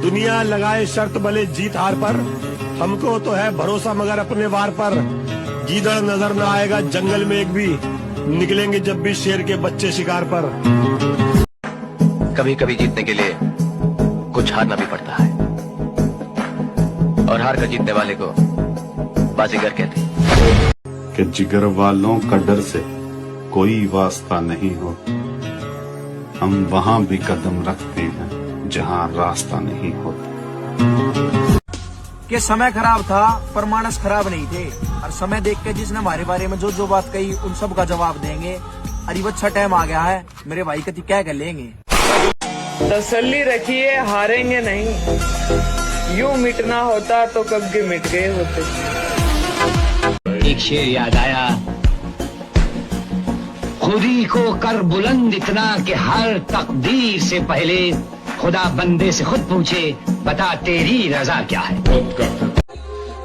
दुनिया लगाए शर्त भले जीत हार पर, हमको तो है भरोसा मगर अपने वार पर। गीदड़ नजर न आएगा जंगल में एक भी, निकलेंगे जब भी शेर के बच्चे शिकार पर। कभी कभी जीतने के लिए कुछ हारना भी पड़ता है, और हार कर जीतने वाले को बाजीगर कहते हैं। कि जिगर वालों का डर से कोई वास्ता नहीं हो, हम वहाँ भी कदम रखते हैं जहाँ रास्ता नहीं होता। कि समय खराब था पर मानस खराब नहीं थे, और समय देख के जिसने हमारे बारे में जो जो बात कही उन सब का जवाब देंगे। अरे अच्छा टाइम आ गया है मेरे भाई, कति क्या कर लेंगे। तसल्ली रखिए, हारेंगे नहीं। यूं मिटना होता तो कब के मिट गए होते। एक शेर याद आया, खुदी को कर बुलंद इतना कि हर तकदीर से पहले खुदा बंदे से खुद पूछे, बता तेरी रजा क्या है।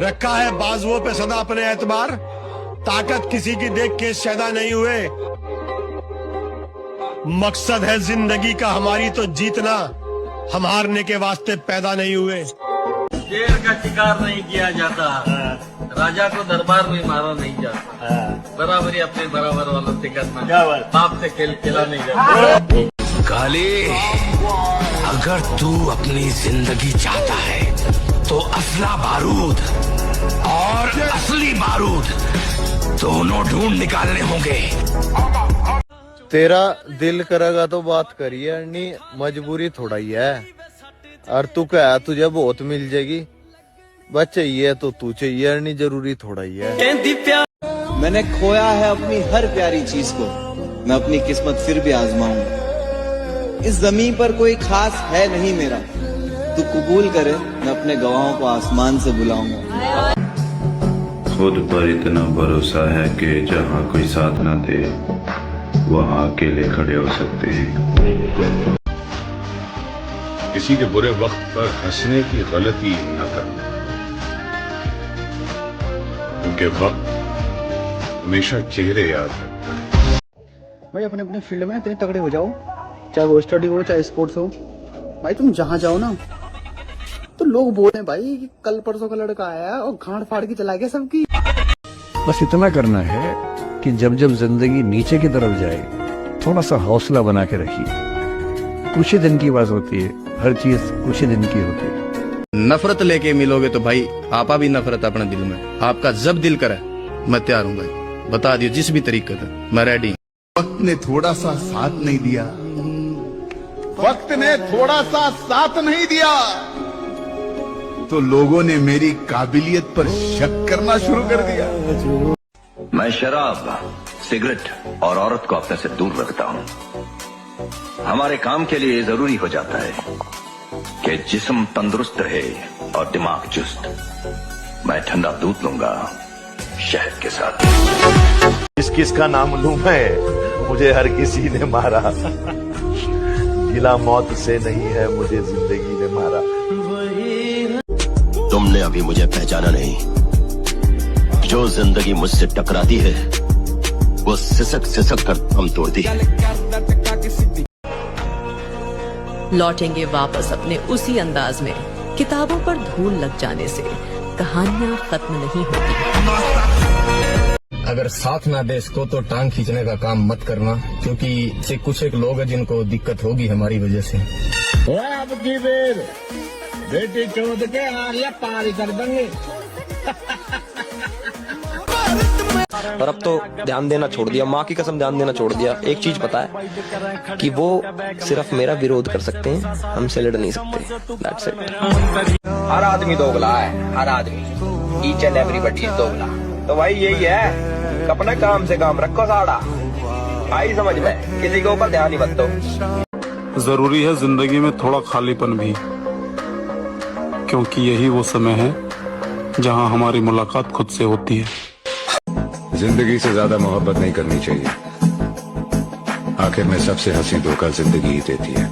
रखा है बाजुओं पे सदा अपने एतबार, ताकत किसी की देख के शैदा नहीं हुए। मकसद है जिंदगी का हमारी तो जीतना, हम हारने के वास्ते पैदा नहीं हुए। शेर का शिकार नहीं किया जाता, राजा को दरबार में मारा नहीं जाता, बराबरी अपने बराबर वालों से करना, बाप से खेल खेला नहीं जाता। काले, अगर तू अपनी जिंदगी चाहता है तो असला बारूद और असली बारूद दोनों ढूंढ निकालने होंगे। तेरा दिल करेगा तो बात करिए, नहीं मजबूरी थोड़ा ही है। और तू क्या तुझे बहुत मिल जाएगी, बस चाहिए तो तू चाहिए, नहीं जरूरी थोड़ा ही है। मैंने खोया है अपनी हर प्यारी चीज को, मैं अपनी किस्मत फिर भी आजमाऊंगा। इस जमीन पर कोई खास है नहीं मेरा, तू कबूल करे मैं अपने गवाहों को आसमान से बुलाऊंगा। खुद पर इतना भरोसा है कि जहाँ कोई साथ ना दे वहाँ अकेले खड़े हो सकते हैं। किसी के बुरे वक्त पर हंसने की गलती न करना, क्योंकि वक्त हमेशा चेहरे याद है। भाई अपने अपने फील्ड में इतने तगड़े हो जाओ, चाहे वो स्टडी हो चाहे स्पोर्ट्स हो। भाई तुम जहाँ जाओ ना तो लोग बोले भाई कि कल परसों का लड़का आया और गांड फाड़ के चला गया सबकी। बस इतना करना है कि जब जब जिंदगी नीचे की तरफ जाए थोड़ा सा हौसला बना के रखिए। कुछ ही दिन की बात होती है, हर चीज कुछ ही दिन की होती है। नफरत लेके मिलोगे तो भाई आपा भी नफरत अपने दिल में, आपका जब दिल करे मैं तैयार हूँ भाई, बता दियो जिस भी तरीके से मैं रेडी। वक्त ने थोड़ा सा साथ नहीं दिया, वक्त ने थोड़ा सा साथ नहीं दिया तो लोगों ने मेरी काबिलियत पर शक करना शुरू कर दिया। मैं शराब, सिगरेट और औरत को अपने से दूर रखता हूँ। हमारे काम के लिए जरूरी हो जाता है कि जिस्म तंदुरुस्त रहे और दिमाग चुस्त। मैं ठंडा दूध लूंगा शहद के साथ। किस किस का नाम लूं मैं, मुझे हर किसी ने मारा। गिला मौत से नहीं है मुझे जिंदगी ने मारा। तुमने अभी मुझे पहचाना नहीं। जो जिंदगी मुझसे टकराती है वो सिसक सिसक कर दम तोड़ती है। लौटेंगे वापस अपने उसी अंदाज में। किताबों पर धूल लग जाने से कहानियां खत्म नहीं होती। अगर साथ ना दे इसको तो टांग खींचने का काम मत करना, क्योंकि से कुछ एक लोग हैं जिनको दिक्कत होगी हमारी वजह से। अब की बेर बेटी चोद के आलिया पारी कर देंगे। और अब तो ध्यान देना छोड़ दिया, माँ की कसम ध्यान देना छोड़ दिया। एक चीज पता है कि वो सिर्फ मेरा विरोध कर सकते हैं, हमसे लड़ नहीं सकते। That's it। हर आदमी दोगला है, हर आदमी, ईच एंड एवरीबॉडी इज दोगला। तो भाई यही है, अपने काम से काम रखो साड़ा। आई समझ में, किसी के ऊपर ध्यान ही मत दो। जरूरी है जिंदगी में थोड़ा खालीपन भी, क्योंकि यही वो समय है जहां हमारी मुलाकात खुद से होती है। जिंदगी से ज्यादा मोहब्बत नहीं करनी चाहिए, आखिर में सबसे हंसी धोखा जिंदगी ही देती है।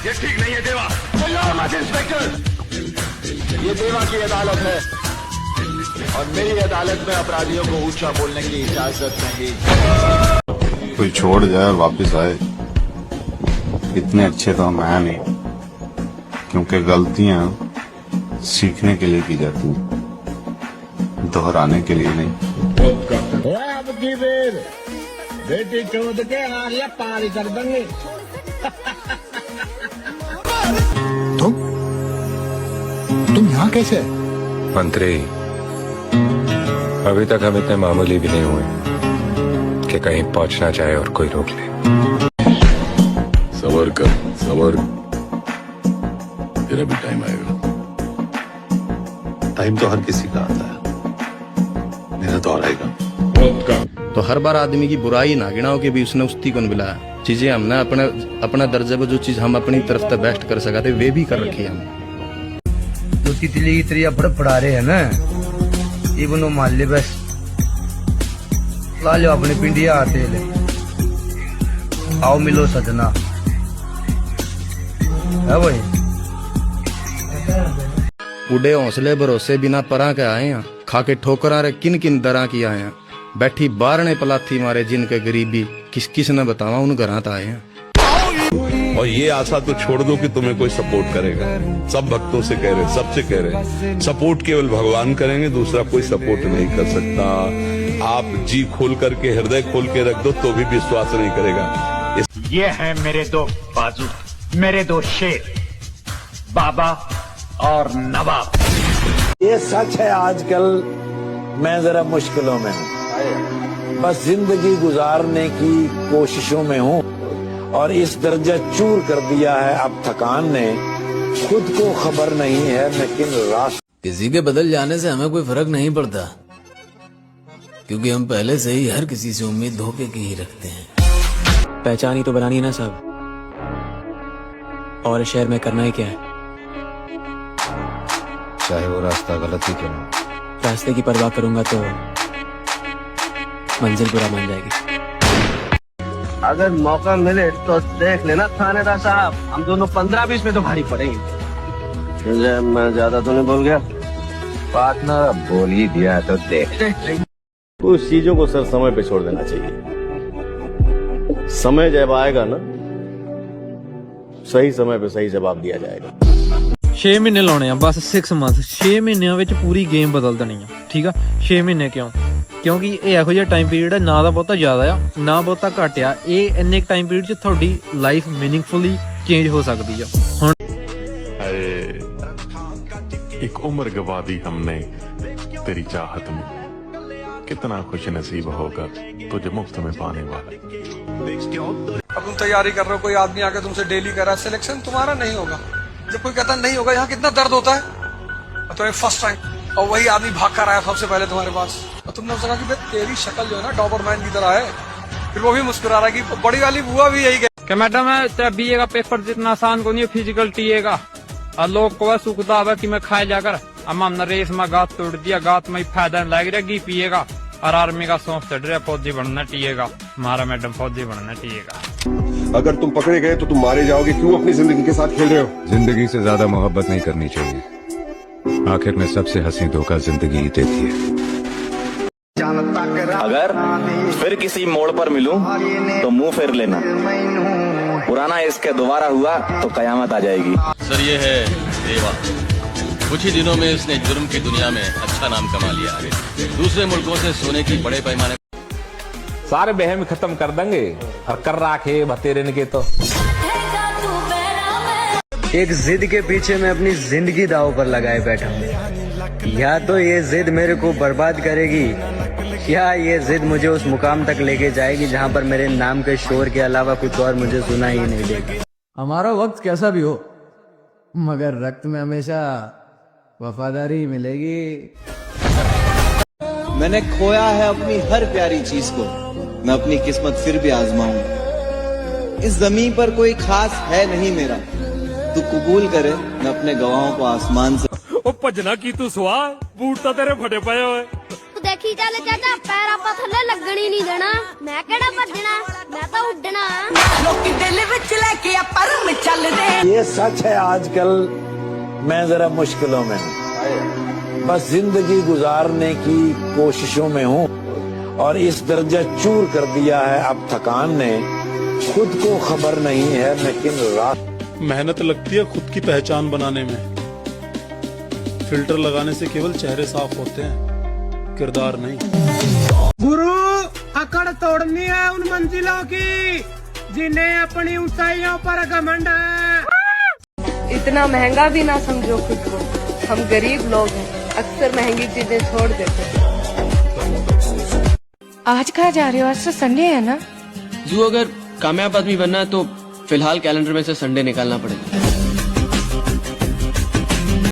ये ठीक नहीं है देवा। इंस्पेक्टर, ये देवा की अदालत है और मेरी अदालत में अपराधियों को ऊंचा बोलने की इजाजत नहीं। कोई छोड़ जाए वापस आए, इतने अच्छे तो हम हैं नहीं, क्योंकि गलतियां सीखने के लिए की जाती हैं, दोहराने के लिए नहीं। अब की बेर बेटी चौथ के आलिया पारी कर देंगे। तुम यहाँ कैसे? मंत्री, अभी तक हम इतने मामूली भी नहीं हुए कि कहीं पहुंचना चाहे और कोई रोक ले। सबर कर, सबर, तेरा भी टाइम आएगा। टाइम तो हर किसी का आता है, मेरा तो आएगा। तो हर बार आदमी की बुराई ना गिनाओ कि भी उसने उस्ती को बुलाया। चीजें हमने अपना दर्जे पर जो चीज हम अपनी तरफ से बेस्ट कर सका थे वे भी कर रखी है हमने। जो तितली की तरह पढ़ा रहे हैं ना, ये बनो मान ले बस ला लो अपने पिंडिया आते ले आओ मिलो सजना है भाई। उड़े हौसले भरोसे बिना परा के आए हैं, खा के ठोकरा रे किन किन दरा की आए हैं, बैठी बारने पलाथी मारे जिनके गरीबी किस किस ने बतावा उन घरां आए हैं। और ये आशा तो छोड़ दो कि तुम्हें कोई सपोर्ट करेगा। सब भक्तों से कह रहे, सबसे कह रहे, सपोर्ट केवल भगवान करेंगे, दूसरा कोई सपोर्ट नहीं कर सकता। आप जी खोल करके हृदय खोल के रख दो तो भी विश्वास नहीं करेगा। ये है मेरे दो बाजू, मेरे दो शेर, बाबा और नवाब। ये सच है, आजकल मैं जरा मुश्किलों में हूँ, बस जिंदगी गुजारने की कोशिशों में हूँ और इस दर्जा चूर कर दिया है अब थकान ने, खुद को खबर नहीं है मैं किन रास्ते। किसी के बदल जाने से हमें कोई फर्क नहीं पड़ता, क्योंकि हम पहले से ही हर किसी से उम्मीद धोखे की ही रखते हैं। पहचान ही तो बनानी है ना साहब, और इस शहर में करना ही क्या है। चाहे वो रास्ता गलत ही क्यों हो। रास्ते की परवाह करूंगा तो मंजिल बुरा मान जाएगी। अगर मौका मिले तो देख लेना थानेदार साहब, हम दोनों 15-20 में तो भारी पड़ेंगे। मैं ज्यादा तो नहीं बोल गया? बात ना बोल ही दिया तो देख। कुछ चीजों को सर समय पे छोड़ देना चाहिए। समय जब आएगा ना, सही समय पे सही जवाब दिया जाएगा। 6 महीने लाने बस 6 मंथ 6 महीनों में पूरी गेम बदल देनी है। ठीक है, 6 महीने क्यों? क्योंकि ये ਇਹੋ ਜਿਹਾ ਟਾਈਮ ਪੀਰੀਅਡ ਹੈ, ਨਾ ਤਾਂ ਬਹੁਤਾ ਜ਼ਿਆਦਾ ਆ ਨਾ ਬਹੁਤਾ ਘੱਟ ਆ। ਇਹ ਇੰਨੇ ਟਾਈਮ ਪੀਰੀਅਡ 'ਚ ਤੁਹਾਡੀ ਲਾਈਫ ਮੀਨਿੰਗਫੁਲੀ ਚੇਂਜ ਹੋ ਸਕਦੀ ਆ। ਹੁਣ एक उम्र गवा दी हमने तेरी चाहत में, कितना खुश नसीब होगा तुझे मुफ्त में पाने वाला। अब तुम तैयारी कर रहे हो, कोई आदमी आके तुमसे डेली कह रहा है सिलेक्शन तुम्हारा नहीं होगा। जब कोई कहता नहीं होगा, यहाँ कितना दर्द होता है। तुम्हें फर्स्ट टाइम और वही आदमी भाग कर आया सबसे पहले तुम्हारे पास, और तुमने सोचा कि तेरी शक्ल जो है ना डॉबरमैन की तरह है। फिर वो भी मुस्कुरा रहा है कि बड़ी वाली बुआ भी यही कि मैडम है बीए का पेपर जितना आसान को नहीं फिजिकल टीए का, और लोग को सुखदा है कि मैं खाए जाकर अब हमने रेस में गात तोड़ दिया, गात में फायदा लग रहा घी पिएगा, और आर्मी का सौंफ चढ़ रहा फौजी बनना टीएगा। हमारा मैडम फौजी बनना टीएगा। अगर तुम पकड़े गए तो तुम मारे जाओगे, क्यों अपनी जिंदगी के साथ खेल रहे हो? जिंदगी से ज्यादा मोहब्बत नहीं करनी चाहिए, आखिर में सबसे हंसी धोखा जिंदगी ही देती है। अगर फिर किसी मोड़ पर मिलूं तो मुंह फेर लेना, पुराना इसके दोबारा हुआ तो कयामत आ जाएगी। सर ये है देवा, कुछ ही दिनों में इसने जुर्म की दुनिया में अच्छा नाम कमा लिया है। दूसरे मुल्कों से सोने की बड़े पैमाने सारे बहम खत्म कर देंगे और कर राखे भतेरे के तो। एक जिद के पीछे मैं अपनी जिंदगी दांव पर लगाए बैठा हूँ। या तो ये जिद मेरे को बर्बाद करेगी, या ये जिद मुझे उस मुकाम तक लेके जाएगी जहाँ पर मेरे नाम के शोर के अलावा कुछ और मुझे सुना ही नहीं देगा। हमारा वक्त कैसा भी हो, मगर रक्त में हमेशा वफादारी मिलेगी। मैंने खोया है अपनी हर प्यारी चीज को, मैं अपनी किस्मत फिर भी आजमाऊं। इस जमीन पर कोई खास है नहीं मेरा, तू कबूल करे मैं अपने गवाहों को आसमान से। ओ भजना की तू सवा, बूट तो तेरे फटे पए होए। देखी चल चाचा, पैर आपा थल्ले लगन ही नहीं देना। मैं केड़ा भजना, मैं तो उड़ना। लोकी दिल विच लेके पर में चल दे। ये सच है, आजकल मैं जरा मुश्किलों में हूँ, बस जिंदगी गुजारने की कोशिशों में हूँ और इस दर्जा चूर कर दिया है अब थकान ने, खुद को खबर नहीं है मैं किन रात मेहनत लगती है खुद की पहचान बनाने में। फिल्टर लगाने से केवल चेहरे साफ होते हैं, किरदार नहीं। गुरु अकड़ तोड़नी है उन मंजिलों की जिन्हें अपनी ऊंचाइयों पर घमंड है। इतना महंगा भी ना समझो खुद को, हम गरीब लोग हैं, अक्सर महंगी चीजें छोड़ देते हैं। आज कहाँ जा रहे हो? आज तो संडे है ना। जो अगर कामयाब आदमी बनना है तो फिलहाल कैलेंडर में से संडे निकालना पड़ेगा।